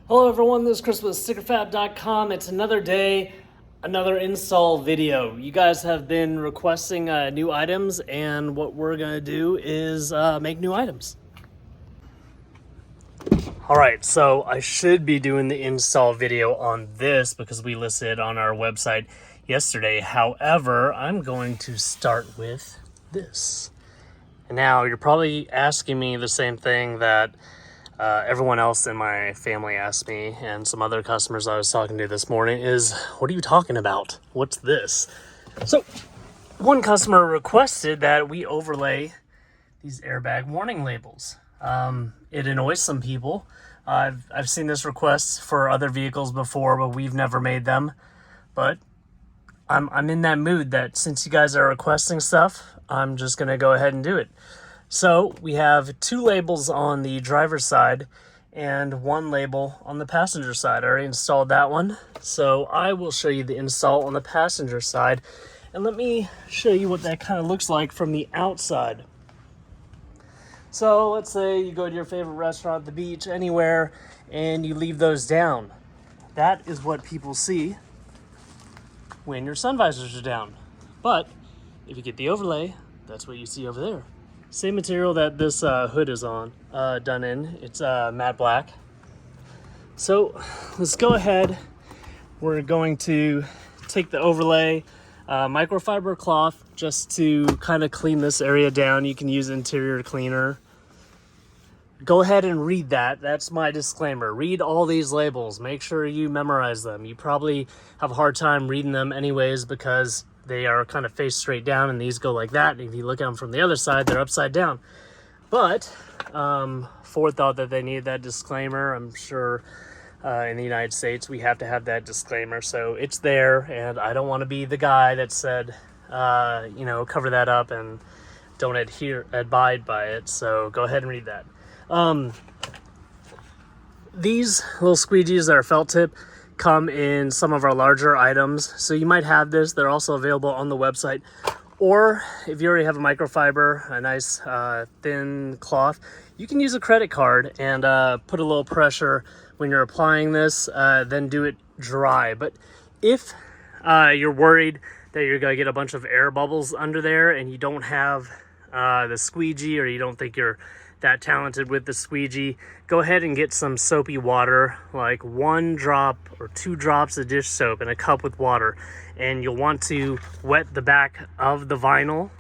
Hello everyone, this is Chris with StickerFab.com. It's another day, another install video. You guys have been requesting new items, and what we're gonna do is make new items. Alright, so I should be doing the install video on this because we listed it on our website yesterday. However, I'm going to start with this. And now you're probably asking me the same thing that everyone else in my family asked me, and some other customers I was talking to this morning, is, what are you talking about? What's this? So one customer requested that we overlay these airbag warning labels. It annoys some people. I've seen this request for other vehicles before, but we've never made them. But I'm in that mood that since you guys are requesting stuff, I'm just gonna go ahead and do it. So we have two labels on the driver's side and one label on the passenger side. I already installed that one. So I will show you the install on the passenger side. And let me show you what that kind of looks like from the outside. So let's say you go to your favorite restaurant, the beach, anywhere, and you leave those down. That is what people see when your sun visors are down. But if you get the overlay, that's what you see over there. Same material that this hood is on, done in. It's matte black. So let's go ahead. We're going to take the overlay, microfiber cloth, just to kind of clean this area down. You can use interior cleaner. Go ahead and read that. That's my disclaimer. Read all these labels. Make sure you memorize them. You probably have a hard time reading them anyways because they are kind of face straight down and these go like that. And if you look at them from the other side, they're upside down. But Ford thought that they needed that disclaimer. I'm sure in the United States we have to have that disclaimer. So it's there, and I don't want to be the guy that said, cover that up and don't abide by it. So go ahead and read that. These little squeegees that are felt tip come in some of our larger items, so you might have this. They're also available on the website, or if you already have a microfiber, a nice thin cloth, you can use a credit card and put a little pressure when you're applying this, then do it dry. But if you're worried that you're gonna get a bunch of air bubbles under there and you don't have the squeegee, or you don't think you're that talented with the squeegee, go ahead and get some soapy water, like 1 drop or 2 drops of dish soap in a cup with water, and you'll want to wet the back of the vinyl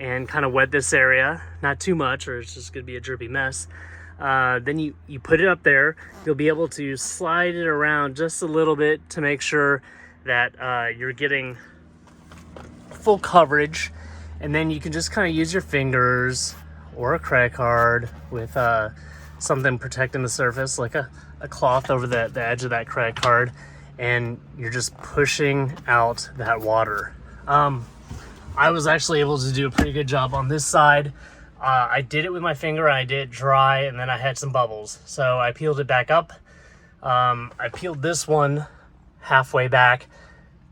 and kind of wet this area, not too much or it's just gonna be a drippy mess. Then you put it up there. You'll be able to slide it around just a little bit to make sure that you're getting full coverage, and then you can just kind of use your fingers or a credit card with something protecting the surface, like a cloth over the edge of that credit card, and you're just pushing out that water. I was actually able to do a pretty good job on this side. I did it with my finger, and I did it dry, and then I had some bubbles. So I peeled it back up. I peeled this one halfway back,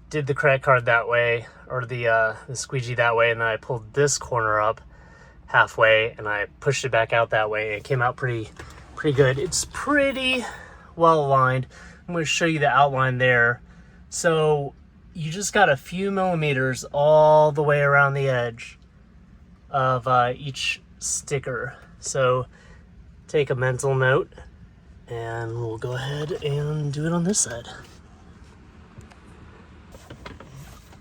did the credit card that way, or the squeegee that way, and then I pulled this corner up halfway and I pushed it back out that way, and it came out pretty good. It's pretty well aligned. I'm going to show you the outline there. So you just got a few millimeters all the way around the edge of each sticker. So take a mental note, and we'll go ahead and do it on this side.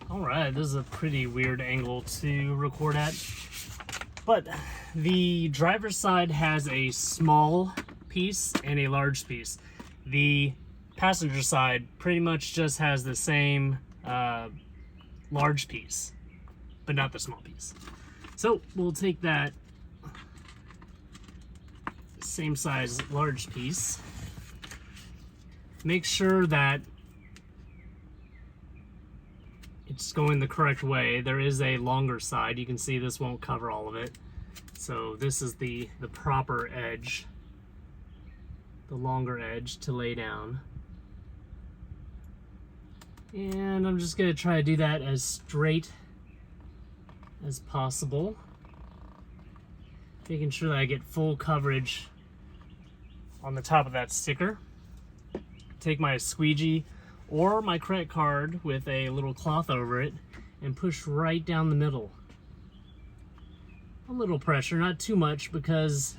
All right, this is a pretty weird angle to record at. But the driver's side has a small piece and a large piece. The passenger side pretty much just has the same large piece, but not the small piece. So we'll take that same size large piece. Make sure that it's going the correct way. There is a longer side. You can see this won't cover all of it. So this is the proper edge, the longer edge to lay down. And I'm just gonna try to do that as straight as possible, making sure that I get full coverage on the top of that sticker. take my squeegee or my credit card with a little cloth over it and push right down the middle. A little pressure, not too much, because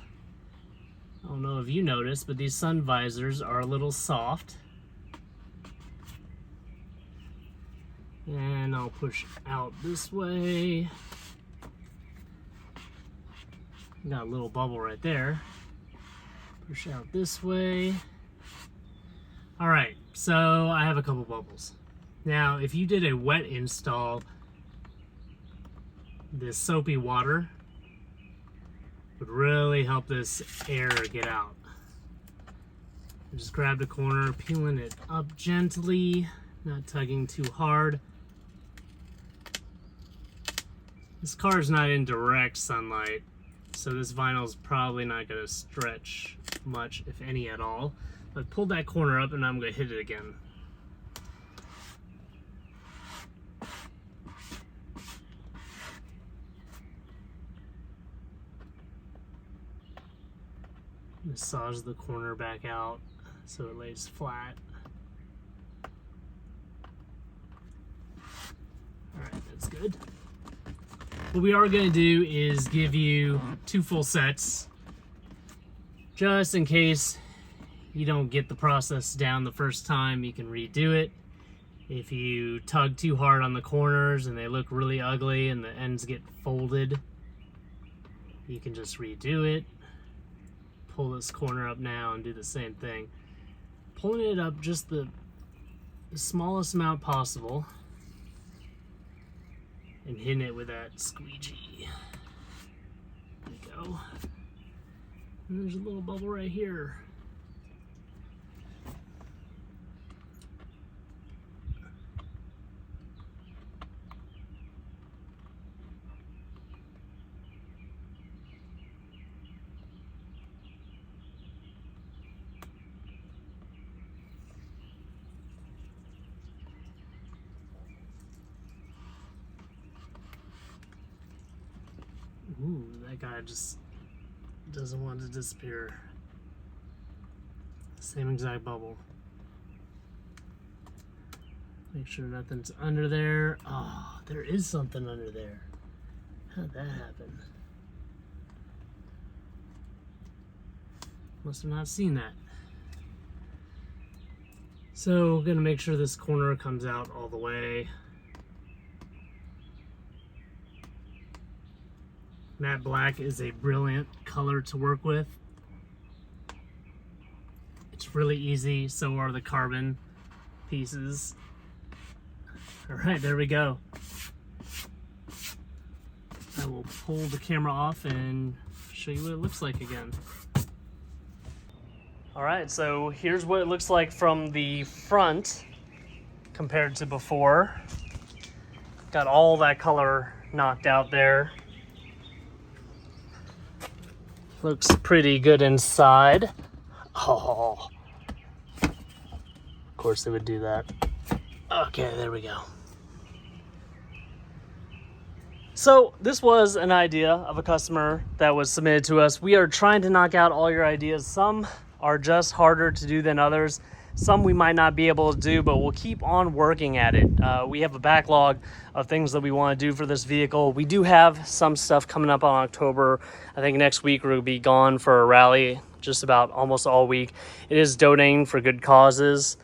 I don't know if you noticed, but these sun visors are a little soft. And I'll push out this way. Got a little bubble right there. Push out this way. All right, so I have a couple bubbles. Now, if you did a wet install, this soapy water would really help this air get out. I just grabbed a corner, peeling it up gently, not tugging too hard. This car is not in direct sunlight, so this vinyl is probably not going to stretch much, if any at all. But pull that corner up and I'm going to hit it again. Massage the corner back out so it lays flat. Alright, that's good. What we are going to do is give you 2 full sets, just in case you don't get the process down the first time. You can redo it. If you tug too hard on the corners and they look really ugly and the ends get folded, you can just redo it. Pull this corner up now and do the same thing. Pulling it up just the smallest amount possible and hitting it with that squeegee. There we go. And there's a little bubble right here. Ooh, that guy just doesn't want to disappear. Same exact bubble. Make sure nothing's under there. Oh, there is something under there. How'd that happen? Must have not seen that. So, gonna make sure this corner comes out all the way. Matte black is a brilliant color to work with. It's really easy, so are the carbon pieces. All right, there we go. I will pull the camera off and show you what it looks like again. All right, so here's what it looks like from the front compared to before. Got all that color knocked out there. Looks pretty good inside. Oh, of course they would do that. Okay, there we go. So this was an idea of a customer that was submitted to us. We are trying to knock out all your ideas. Some are just harder to do than others. Some we might not be able to do, but we'll keep on working at it. We have a backlog of things that we want to do for this vehicle. We do have some stuff coming up on October. I think next week we'll be gone for a rally, just about almost all week. It is donating for good causes.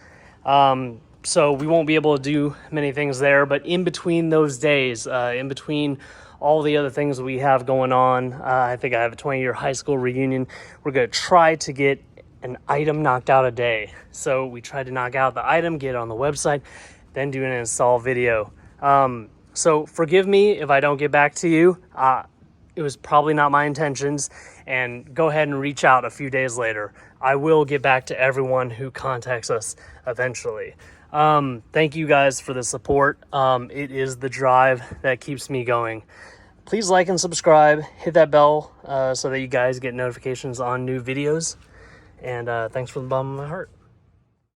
So we won't be able to do many things there, but in between those days, in between all the other things that we have going on, I think I have a 20-year high school reunion. We're going to try to get an item knocked out a day. So we try to knock out the item, get it on the website, then do an install video. So forgive me if I don't get back to you. It was probably not my intentions, and go ahead and reach out a few days later. I will get back to everyone who contacts us eventually. Thank you guys for the support. It is the drive that keeps me going. Please like and subscribe, hit that bell so that you guys get notifications on new videos. And thanks from the bottom of my heart.